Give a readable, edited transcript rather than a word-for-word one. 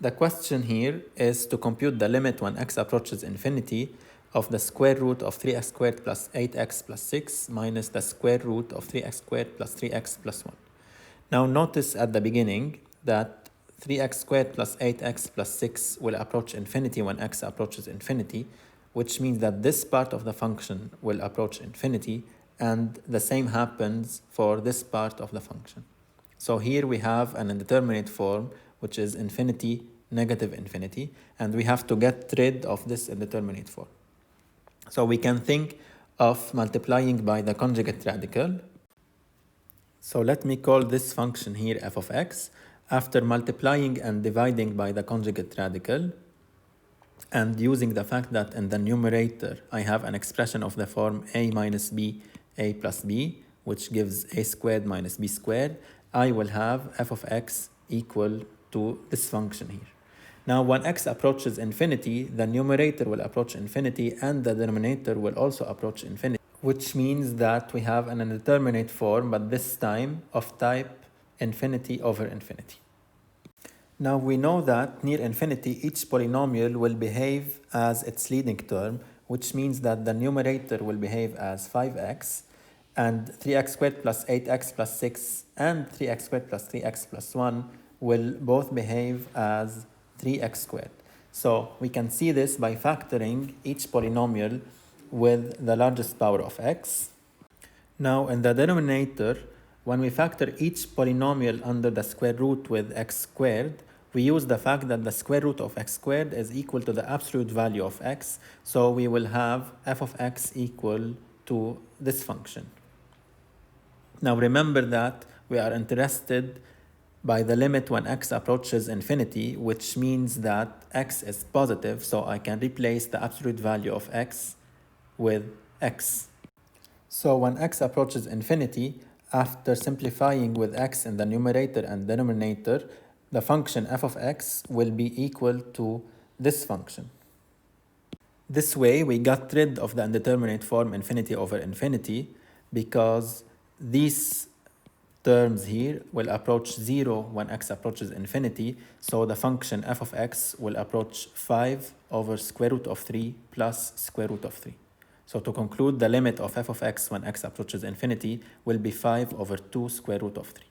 The question here is to compute the limit when x approaches infinity of the square root of 3x squared plus 8x plus 6 minus the square root of 3x squared plus 3x plus 1. Now notice at the beginning that 3x squared plus 8x plus 6 will approach infinity when x approaches infinity, which means that this part of the function will approach infinity, and the same happens for this part of the function. So here we have an indeterminate form, which is infinity, negative infinity, and we have to get rid of this indeterminate form. So we can think of multiplying by the conjugate radical. So let me call this function here f of x. After multiplying and dividing by the conjugate radical, and using the fact that in the numerator I have an expression of the form a minus b, a plus b, which gives a squared minus b squared, I will have f of x equal to this function here. Now when x approaches infinity, the numerator will approach infinity and the denominator will also approach infinity, which means that we have an indeterminate form, but this time of type infinity over infinity. Now we know that near infinity, each polynomial will behave as its leading term, which means that the numerator will behave as 5x, and 3x squared plus 8x plus 6 and 3x squared plus 3x plus 1 will both behave as 3x squared. So we can see this by factoring each polynomial with the largest power of x. Now in the denominator, when we factor each polynomial under the square root with x squared, we use the fact that the square root of x squared is equal to the absolute value of x, so we will have f of x equal to this function. Now remember that we are interested by the limit when x approaches infinity, which means that x is positive, so I can replace the absolute value of x with x. So when x approaches infinity, after simplifying with x in the numerator and denominator, the function f of x will be equal to this function. This way we got rid of the indeterminate form infinity over infinity, because these terms here will approach 0 when x approaches infinity, so the function f of x will approach 5 over square root of 3 plus square root of 3. So to conclude, the limit of f of x when x approaches infinity will be 5 over 2 square root of 3.